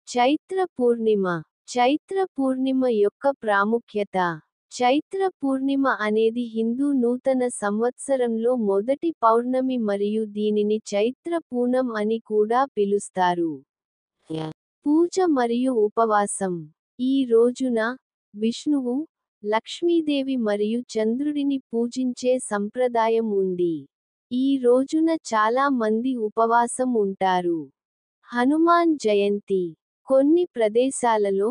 చైత్ర పూర్ణిమ. చైత్ర పూర్ణిమ యొక్క ప్రాముఖ్యత. చైత్ర పూర్ణిమ అనేది హిందూ నూతన సంవత్సరంలో మొదటి పౌర్ణమి మరియు దీనిని చైత్ర పూనం అని కూడా పిలుస్తారు. పూజ మరియు ఉపవాసం. ఈ రోజున విష్ణువు, లక్ష్మీదేవి మరియు చంద్రుడిని పూజించే సంప్రదాయం ఉంది. ఈ రోజున చాలా మంది ఉపవాసం ఉంటారు. హనుమాన్ జయంతి. కొన్ని ప్రదేశాలలో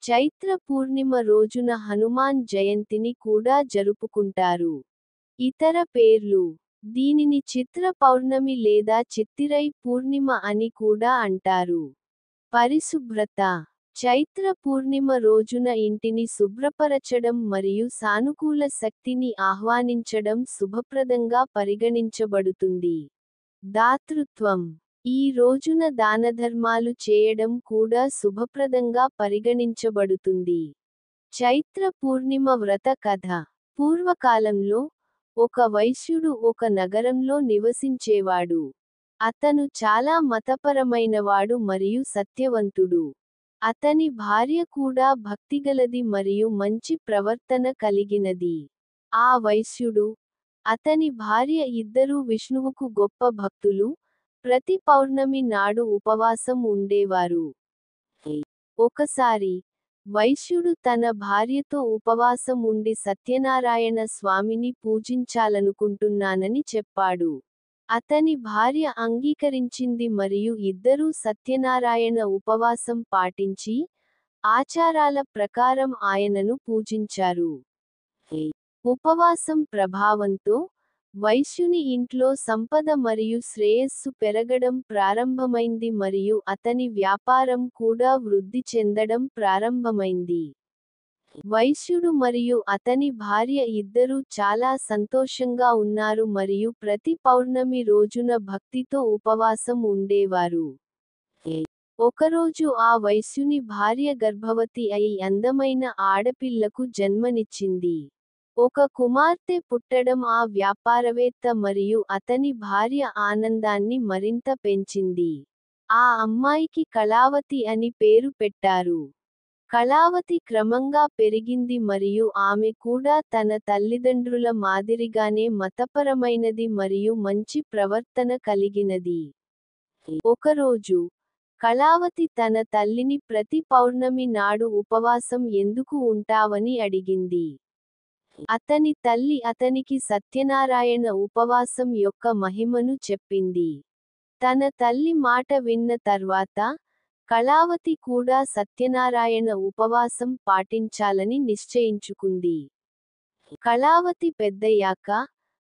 చైత్ర పూర్ణిమ రోజున హనుమాన్ జయంతిని కూడా జరుపుకుంటారు. ఇతర పేర్లు. దీనిని చిత్ర పౌర్ణమి లేదా చిత్తిరై పూర్ణిమ అని కూడా అంటారు. పరిశుభ్రత. చైత్ర పూర్ణిమ రోజున ఇంటిని శుభ్రపరచడం మరియు సానుకూల శక్తిని ఆహ్వానించడం శుభప్రదంగా పరిగణించబడుతుంది. దాతృత్వం. ఈ రోజున దానధర్మాలు చేయడం కూడా శుభప్రదంగా పరిగణించబడుతుంది. చైత్ర పూర్ణిమ వ్రత కథ. పూర్వకాలంలో ఒక వైశ్యుడు ఒక నగరంలో నివసించేవాడు. అతను చాలా మతపరమైనవాడు మరియు సత్యవంతుడు. అతని భార్య కూడా భక్తిగలది మరియు మంచి ప్రవర్తన కలిగినది. ఆ వైశ్యుడు, అతని భార్య ఇద్దరూ విష్ణువుకు గొప్ప భక్తులు, ప్రతి పౌర్ణమి నాడు ఉపవాసం ఉండేవారు. ఒకసారి వైశ్యుడు తన భార్యతో ఉపవాసం ఉండి సత్యనారాయణ స్వామిని పూజించాలనుకుంటున్నానని చెప్పాడు. అతని భార్య అంగీకరించింది మరియు ఇద్దరూ సత్యనారాయణ ఉపవాసం పాటించి, ఆచారాల ప్రకారం ఆయనను పూజించారు. ఉపవాసం ప్రభావంతో వైశ్యుని ఇంట్లో సంపద మరియు శ్రేయస్సు పెరగడం ప్రారంభమైంది మరియు అతని వ్యాపారం కూడా వృద్ధి చెందడం ప్రారంభమైంది. వైశ్యుడు మరియు అతని భార్య ఇద్దరూ చాలా సంతోషంగా ఉన్నారు మరియు ప్రతి పౌర్ణమి రోజున భక్తితో ఉపవాసం ఉండేవారు. ఒకరోజు ఆ వైశ్యుని భార్య గర్భవతి అయి అందమైన ఆడపిల్లకు జన్మనిచ్చింది. ఒక కుమార్తె పుట్టడం ఆ వ్యాపారవేత్త మరియు అతని భార్య ఆనందాన్ని మరింత పెంచింది. ఆ అమ్మాయికి కళావతి అని పేరు పెట్టారు. కళావతి క్రమంగా పెరిగింది మరియు ఆమె కూడా తన తల్లిదండ్రుల మాదిరిగానే మతపరమైనది మరియు మంచి ప్రవర్తన కలిగినది. ఒకరోజు కళావతి తన తల్లిని ప్రతి పౌర్ణమి నాడు ఉపవాసం ఎందుకు ఉంటావని అడిగింది. అతని తల్లి అతనికి సత్యనారాయణ ఉపవాసం యొక్క మహిమను చెప్పింది. తన తల్లి మాట విన్న తర్వాత, కళావతి కూడా సత్యనారాయణ ఉపవాసం పాటించాలని నిశ్చయించుకుంది. కళావతి పెద్దయ్యాక,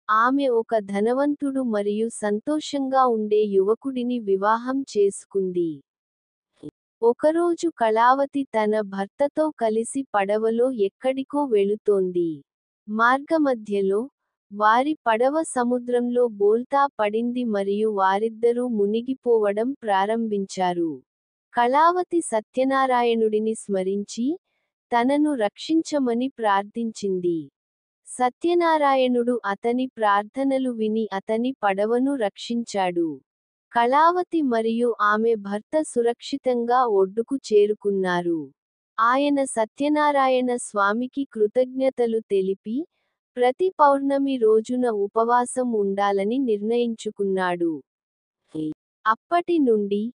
ఆమె ఒక ధనవంతుడు మరియు సంతోషంగా ఉండే యువకుడిని వివాహం చేసుకుంది. ఒకరోజు కళావతి తన భర్తతో కలిసి పడవలో ఎక్కడికో వెళుతోంది. మార్గమధ్యలో, వారి పడవ సముద్రంలో బోల్తా పడింది మరియు వారిద్దరూ మునిగిపోవడం ప్రారంభించారు. కళావతి సత్యనారాయణుడిని స్మరించి, తనను రక్షించమని ప్రార్థించింది. సత్యనారాయణుడు అతని ప్రార్థనలు విని అతని పడవను రక్షించాడు. కళావతి మరియు ఆమె భర్త సురక్షితంగా ఒడ్డుకు చేరుకున్నారు. ఆయన సత్యనారాయణ స్వామికి కృతజ్ఞతలు తెలిపి, ప్రతి పౌర్ణమి రోజున ఉపవాసం ఉండాలని నిర్ణయించుకున్నాడు. అప్పటి నుండి,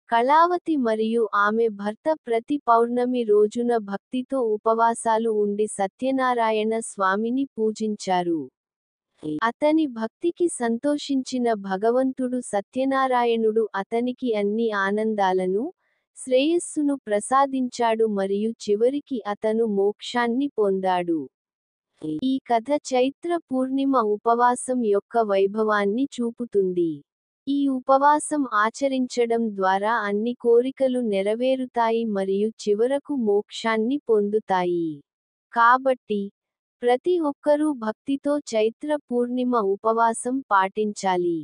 కళావతి మరియు ఆమె భర్త ప్రతి పౌర్ణమి రోజున భక్తితో ఉపవాసాలు ఉండి సత్యనారాయణ స్వామిని పూజించారు. అతని భక్తికి సంతోషించిన భగవంతుడు సత్యనారాయణుడు అతనికి అన్ని ఆనందాలను, శ్రేయస్సును ప్రసాదించాడు మరియు చివరికి అతను మోక్షాన్ని పొందాడు. ఈ కథ చైత్ర పూర్ణిమ ఉపవాసం యొక్క వైభవాన్ని చూపుతుంది. ఈ ఉపవాసం ఆచరించడం ద్వారా అన్ని కోరికలు నెరవేరుతాయి మరియు చివరకు మోక్షాన్ని పొందుతాయి. కాబట్టి, ప్రతి ఒక్కరూ భక్తితో చైత్ర పూర్ణిమ ఉపవాసం పాటించాలి.